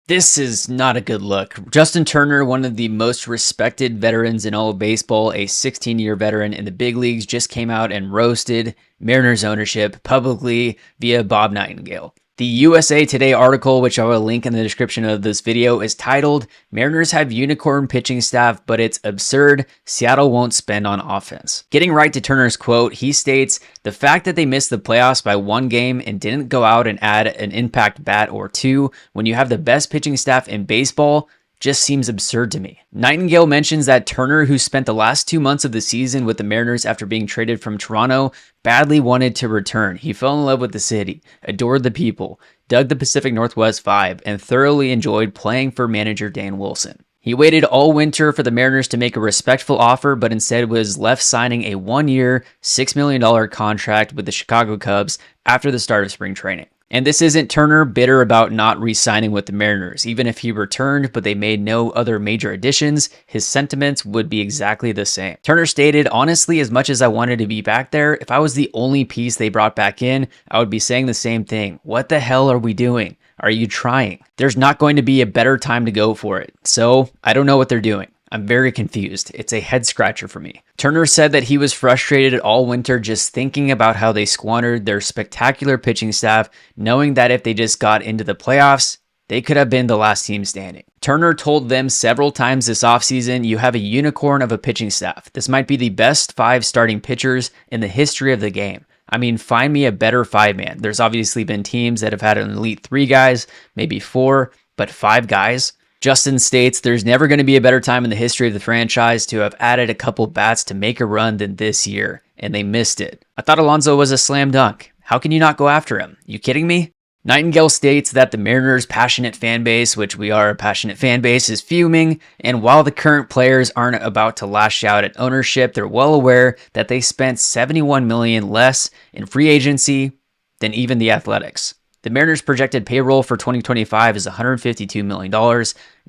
This is not a good look. Justin Turner, one of the most respected veterans in all of baseball, a 16-year veteran in the big leagues, just came out and roasted Mariners ownership publicly via Bob Nightengale. The USA Today article, which I will link in the description of this video, is titled, "Mariners have unicorn pitching staff, but it's absurd. Seattle won't spend on offense." Getting right to Turner's quote, he states, "The fact that they missed the playoffs by one game and didn't go out and add an impact bat or two when you have the best pitching staff in baseball just seems absurd to me." Nightengale mentions that Turner, who spent the last 2 months of the season with the Mariners after being traded from Toronto, badly wanted to return. He fell in love with the city, adored the people, dug the Pacific Northwest vibe, and thoroughly enjoyed playing for manager Dan Wilson. He waited all winter for the Mariners to make a respectful offer, but instead was left signing a 1-year, $6 million contract with the Chicago Cubs after the start of spring training. And this isn't Turner bitter about not re-signing with the Mariners. Even if he returned, but they made no other major additions, his sentiments would be exactly the same. Turner stated, "Honestly, as much as I wanted to be back there, if I was the only piece they brought back in, I would be saying the same thing. What the hell are we doing? Are you trying? There's not going to be a better time to go for it. So I don't know what they're doing. I'm very confused. It's a head scratcher for me." Turner said that he was frustrated all winter just thinking about how they squandered their spectacular pitching staff, knowing that if they just got into the playoffs, they could have been the last team standing. Turner told them several times this offseason, "You have a unicorn of a pitching staff. This might be the best 5 starting pitchers in the history of the game. I mean, find me a better 5-man. There's obviously been teams that have had an elite 3 guys, maybe 4, but 5 guys. Justin states, "There's never going to be a better time in the history of the franchise to have added a couple bats to make a run than this year, and they missed it. I thought Alonso was a slam dunk. How can you not go after him? You kidding me?" Nightengale states that the Mariners' passionate fan base, which we are a passionate fan base, is fuming, and while the current players aren't about to lash out at ownership, they're well aware that they spent $71 million less in free agency than even the Athletics. The Mariners' projected payroll for 2025 is $152 million,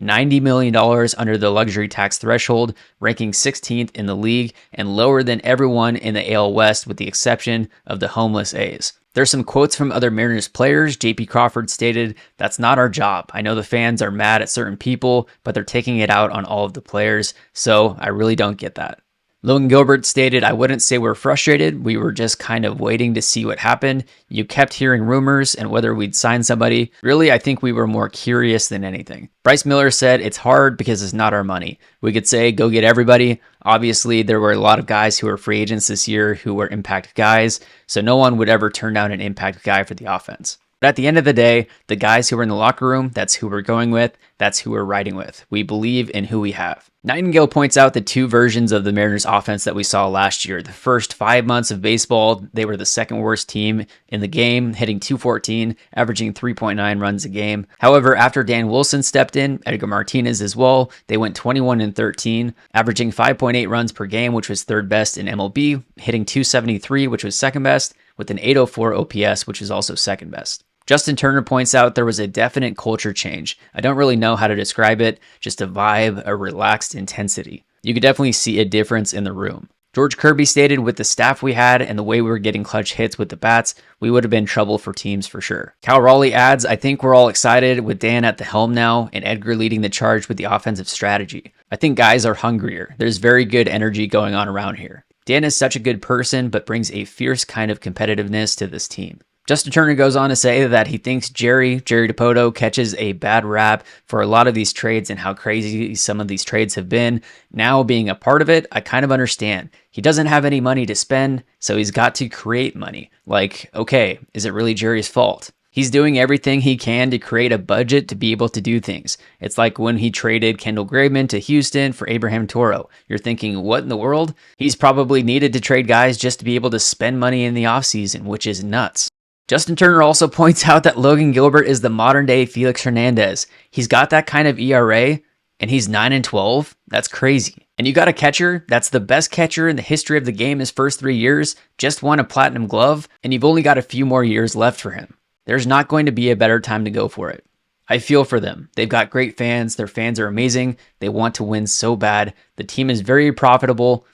$90 million under the luxury tax threshold, ranking 16th in the league and lower than everyone in the AL West with the exception of the homeless A's. There's some quotes from other Mariners players. JP Crawford stated, "That's not our job. I know the fans are mad at certain people, but they're taking it out on all of the players, so I really don't get that." Logan Gilbert stated, "I wouldn't say we're frustrated. We were just kind of waiting to see what happened. You kept hearing rumors and whether we'd sign somebody. Really, I think we were more curious than anything." Bryce Miller said, "It's hard because it's not our money. We could say, go get everybody. Obviously, there were a lot of guys who were free agents this year who were impact guys, so no one would ever turn down an impact guy for the offense. But at the end of the day, the guys who are in the locker room, that's who we're going with. That's who we're riding with. We believe in who we have." Nightengale points out the 2 versions of the Mariners offense that we saw last year. The first 5 months of baseball, they were the second worst team in the game, hitting .214, averaging 3.9 runs a game. However, after Dan Wilson stepped in, Edgar Martinez as well, they went 21-13, averaging 5.8 runs per game, which was 3rd best in MLB, hitting .273, which was 2nd best, with an .804 OPS, which is also 2nd best. Justin Turner points out there was a definite culture change. I don't really know how to describe it, just a vibe, a relaxed intensity. You could definitely see a difference in the room. George Kirby stated, "With the staff we had and the way we were getting clutch hits with the bats, we would have been trouble for teams for sure." Cal Raleigh adds, "I think we're all excited with Dan at the helm now and Edgar leading the charge with the offensive strategy. I think guys are hungrier. There's very good energy going on around here. Dan is such a good person, but brings a fierce kind of competitiveness to this team." Justin Turner goes on to say that he thinks Jerry DiPoto catches a bad rap for a lot of these trades and how crazy some of these trades have been. Now being a part of it, I kind of understand. He doesn't have any money to spend, so he's got to create money. Like, okay, is it really Jerry's fault? He's doing everything he can to create a budget to be able to do things. It's like when he traded Kendall Graveman to Houston for Abraham Toro. You're thinking, what in the world? He's probably needed to trade guys just to be able to spend money in the offseason, which is nuts. Justin Turner also points out that Logan Gilbert is the modern-day Felix Hernandez. He's got that kind of ERA, and he's 9-12. That's crazy. And you got a catcher that's the best catcher in the history of the game his first 3 years, just won a platinum glove, and you've only got a few more years left for him. There's not going to be a better time to go for it. I feel for them. They've got great fans. Their fans are amazing. They want to win so bad. The team is very profitable,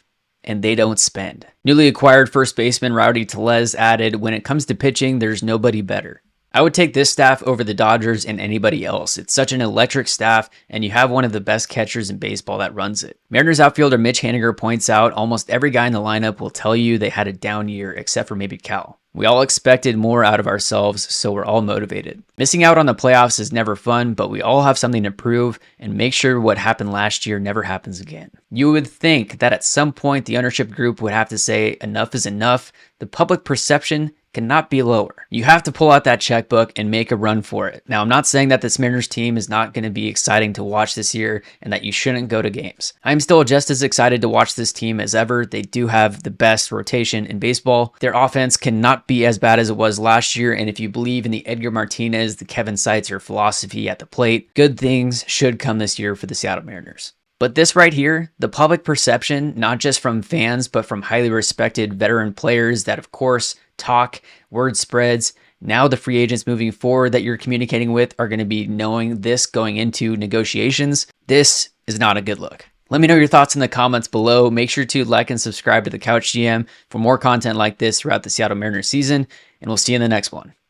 and they don't spend. Newly acquired first baseman Rowdy Tellez added, "When it comes to pitching, there's nobody better. I would take this staff over the Dodgers and anybody else. It's such an electric staff, and you have one of the best catchers in baseball that runs it. Mariners outfielder Mitch Haniger points out almost every guy in the lineup will tell you they had a down year, except for maybe Cal. We all expected more out of ourselves, so we're all motivated. Missing out on the playoffs is never fun, but we all have something to prove and make sure what happened last year never happens again. You would think that at some point the ownership group would have to say enough is enough. The public perception cannot be lower. You have to pull out that checkbook and make a run for it. Now, I'm not saying that this Mariners team is not going to be exciting to watch this year and that you shouldn't go to games. I'm still just as excited to watch this team as ever. They do have the best rotation in baseball. Their offense cannot be as bad as it was last year, and if you believe in the Edgar Martinez, the Kevin Seitzer philosophy at the plate, good things should come this year for the Seattle Mariners. But this right here, the public perception, not just from fans, but from highly respected veteran players that, of course, talk, word spreads. Now the free agents moving forward that you're communicating with are going to be knowing this going into negotiations. This is not a good look. Let me know your thoughts in the comments below. Make sure to like and subscribe to the Couch GM for more content like this throughout the Seattle Mariners season, and we'll see you in the next one.